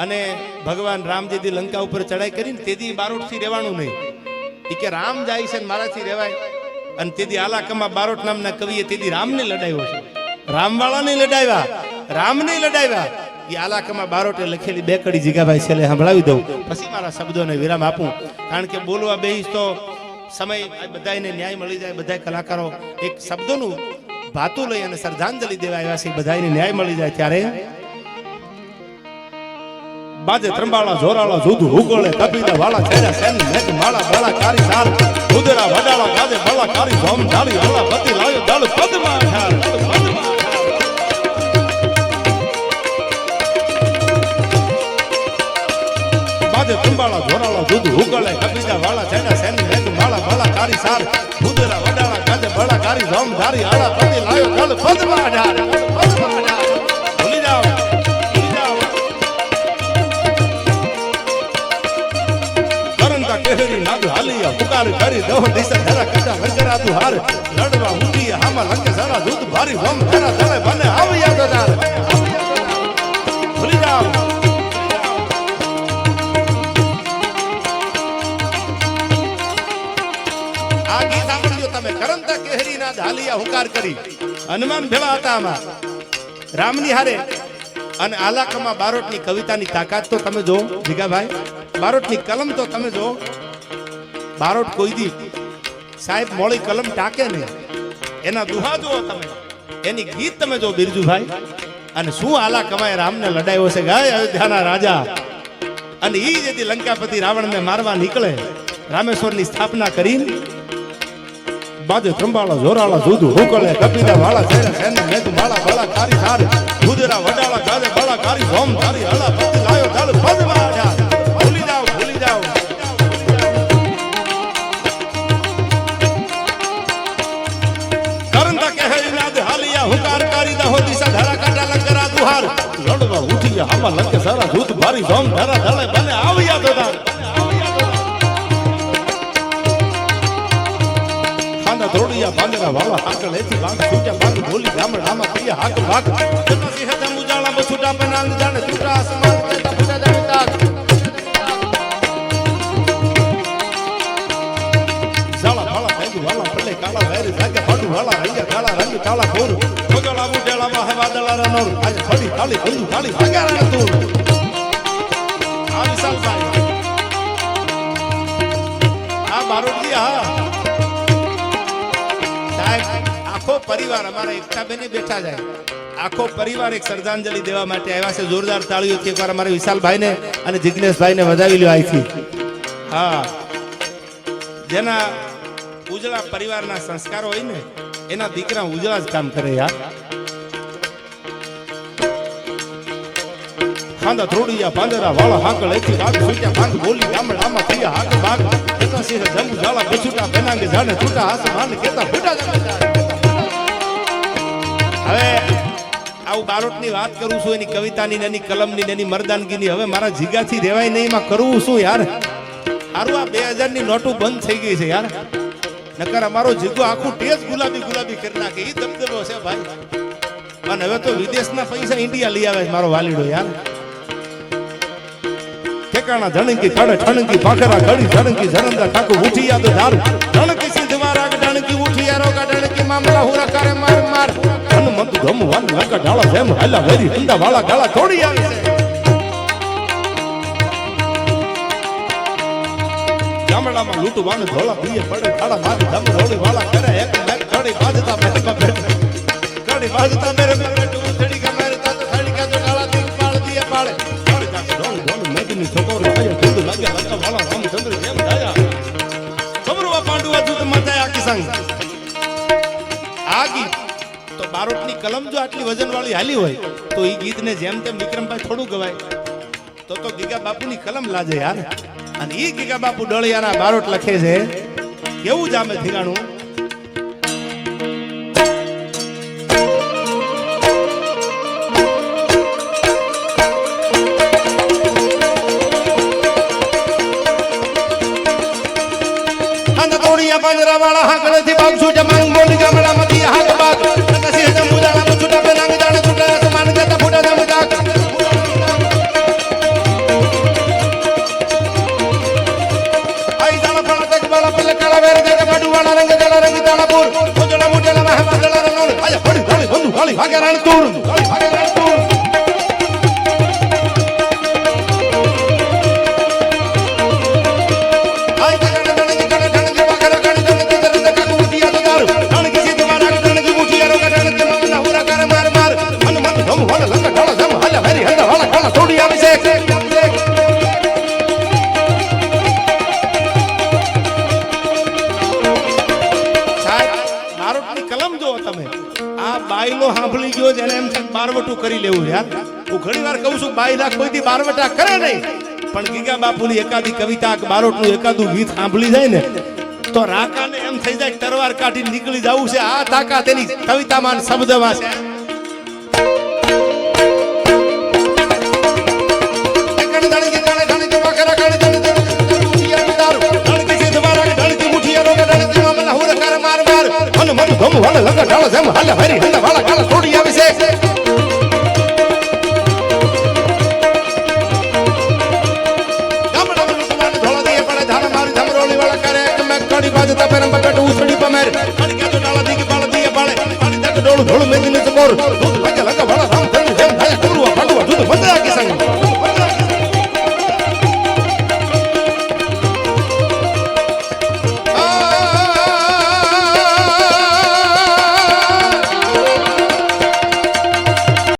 અને ભગવાન રામજી લંકા ઉપર ચડાઈ કરીને તેદી બારોટથી રહેવાનું નહીં. એ કે રામ જાય છે મારાથી રહેવાય. અને તેદી આલાકમાં બારોટ નામના કવિએ તેદી રામને લડાવ્યો છે. રામવાળાને લડાવ્યા, રામને લડાવ્યા. એ આલાકમાં બારોટે લખેલી બે કડી જીગાભાઈ છેલ્લે સંભળાવી દઉં, પછી મારા શબ્દોને વિરામ આપું. કારણ કે બોલવા બેહીશ તો સમય બધાને ન્યાય મળી જાય. બધા કલાકારો એક શબ્દોનું ભાતું લઈ અને શ્રદ્ધાંજલિ દેવા આવ્યા છે, બધાને ન્યાય મળી જાય. ત્યારે બાજે ત્રંબાળા જોરાળા જુદુ ઉગોળે કપીના વાળા છેડા સેન મેઘ માળા બાળા કારી સાર ઉદરા વડાળા ગાજે બાળા કારી ધોમ ઢાળી હળા પતિ લાયો ડાળ પદમાં ઢાળ બાજે ત્રંબાળા જોરાળા જુદુ ઉગોળે કપીના વાળા છેડા સેન મેઘ માળા બાળા કારી સાર ઉદરા વડાળા ગાજે બાળા કારી ધોમ ઢાળી હળા પતિ લાયો ડાળ પદમાં ઢાળ ભૂલી જાઓ. કેહરી નાદ હાલિયા પુકાર કરી દો દિશા ધરા કટા વગરા તું હાર લડવા ઉઠી હામાં લંકે સારા દૂધ ભારી હોમ ધરા ધરે બને આવ્યા તો તાર ભૂલી જાઓ. આ ગીત સાંભળજો તમે. કરંતા કેહરી નાદ હાલિયા હુકાર કરી હનુમાન ભેળા હતા આમાં રામની હારે. અને આલાકમાં બારોટની કવિતાની તાકાત તો તમે જો જીગાભાઈ, બારોટની કલમ તો તમે જો. બારોટ કોઈ દી સાહેબ મોળી કલમ ટાકે ને, એના દુહા જુઓ તમે, એની ગીત તમે જો બિરજુભાઈ. અને શું આલા કમાય રામને લડાયો છે ગાય અયોધ્યાના રાજા. અને ઈ જેથી લંકાપતિ રાવણને મારવા નીકળે, રામેશ્વરની સ્થાપના કરીને બાજે ત્રંબાળા જોરાળા જુદુ હુકળે કપીના વાળા છેડા સેન મેઘ માળા બાળા કારી સાર ઉદરા વડાળા ગાજે બાળા કારી ધોમ ધારી હળા પતિ લાયો ડાળ પદમાં ઢાળ. ભૂલી જાઓ, ભૂલી જાઓ. કરંતા કેહરી નાદ હાલિયા હુકાર કરી દહો દિશા ધરા કાટા લંકરા દુહાર લડવા ઉઠી હામાં લંકે સારા દૂધ ભારી ધોમ ધરા ધળે બને આવ્યા તો તાર ધોડિયા ભાંગરા વાળા હાકળ એથી વાંગ છૂટ્યા ભાંગ બોલી ગામડામાં કીયા હાક ભાગ જતા સિંહ જમ ઉજાળા માં છૂટા બનાંગ જાણે છૂટા આસમાન કેતા ફૂટા જાણે તાક ઝાલા ભાળા ભેગુ વાળા પલ્લે કાળા વેરી જાગે ફાડુ વાળા રંગે કાળા રંગ કાળા કોર ખોજળા મુટેળામાં હે વાદળા રનોર આજ ફડી થાળી બંદુ થાળી ભાગારા તું આ વિશાલ ભાઈ આ બારોટજી. હા આખો પરિવાર અમારા એકતા બેને બેઠા જાય, આખો પરિવાર એક શ્રદ્ધાંજલિ દેવા માટે આવ્યા છે. જોરદાર તાળીઓથી એકવાર અમારા વિશાલભાઈને અને જિગ્નેશભાઈને વધાવી લ્યો અહીંથી. હા, જેના ઉજળા પરિવારના સંસ્કારો હોય ને એના દીકરા ઉજળા જ કામ કરે યાર. ખાંદા ત્રોડિયા પાંદરા વાળા હાકળ એથી કાગ છૂટ્યા ભાંગ બોલી ગામડામાં થયા હાક ભાગ કેતા સિંહ જંબુ ઝાલા બછુટા બેનાંગે જાણે છૂટા આસમાન કેતા ફૂટા જાણે. હવે આવું બારોટની વાત કરું છું, એની કવિતાની એની કલમની એની મર્દાનગીની. હવે મારા જીગાથી રહેવાય નહીં, એમાં કરવું શું યાર. સારું આ 2000 ની નોટું બંધ થઈ ગઈ છે યાર, નકર અમારો જીગો આખું ટેજ ગુલાબી ગુલાબી કરી નાખે. એ દબદબો છે ભાઈ. અને હવે તો વિદેશના પૈસા ઇન્ડિયા લઈ આવે મારો વાલીડો યાર. ઠેકાણા ધણકી થડે ઠણકી ભાખરા ઘડી ધણકી ઝરંદા ઠાકુ ઉઠિયા તો ધાર ધણકી સિંધવા રાગ ધણકી ઉઠિયા રોગા ધણકી મામલા હુરા કરે માર માર હનુમંત ગમ વન લંકા ઢાળા જેમ હાલા વેરી હંદા વાળા ગાળા થોડી આવી છે. ગામડામાં લૂંટવાનું ધોળા પીએ પડે ખાડા મારી ધમ રોળી વાળા કરે એક મેક થોડી બાજતા મેરમાં બેઠ થોડી બાજતા મેરે બેઠ ઉથડી કે મેરે તા તો થડી કે તો ઢાળા દી પાળ દીએ પાળે થોડી તા ઢોલ ઢોલ મેદની છોકરો આયા ધૂળ લાગે લંકા વાળા રામચંદ્ર જેમ ધાયા ખબરવા પાંડુઆ દૂધ મતાયા કે સંગ આ ગીત તો બારોટની કલમ જો આટલી વજનવાળી હાલી હોય તો એ ગીતને જેમ તેમ વિક્રમભાઈ થોડું ગવાય. તો ગીગા બાપુની કલમ લાજે યાર. અને ઈ ગીગા બાપુ ડળિયાના બારોટ લખે છે, કેવું જામે ધીરાણું. પાંજરા વાળા હાકડેથી બાગ છૂટે માંગ બોલી ગામડામાંથી હાક બાગ કસી હજમ મુજાળા છૂટા બેનાંગ જાણે છૂટા આસમાન કેતા ફૂટા જમ તાક ધોળી ભાગે રણતુર ધોળી ભાગે રણતુર બાઈલો સાંભળી ગયો જેને એમ થાય બારવટું કરી લેવું યાર હું ઘણી વાર કહું છું બાઈ રાખ કોઈથી બારવટા કરે નહીં પણ ગીગા બાપુની એકાદી કવિતા બારોટનું એકાદું ગીત સાંભળી જાય ને તો રાકાને એમ થઈ જાય તરવાર કાઢી નીકળી જવું છે આ તાકાત એની કવિતામાં શબ્દમાં છે ધમ વાળ લગા ઢાળ જમ હાલ હરી હલ વાળા કાળ થોડી આવી છે ગામડા મુકમાન ધોળા દે પડે ધાર મારી ધમરોળી વાળા કરે કે મે કડી બાજ તા પેરમ બકટ ઉછડી પમેર કડી કે ઢાળા દી કે બાળ દી બાળે પાણી તક ડોળ ધોળ મેં દિન ચકોર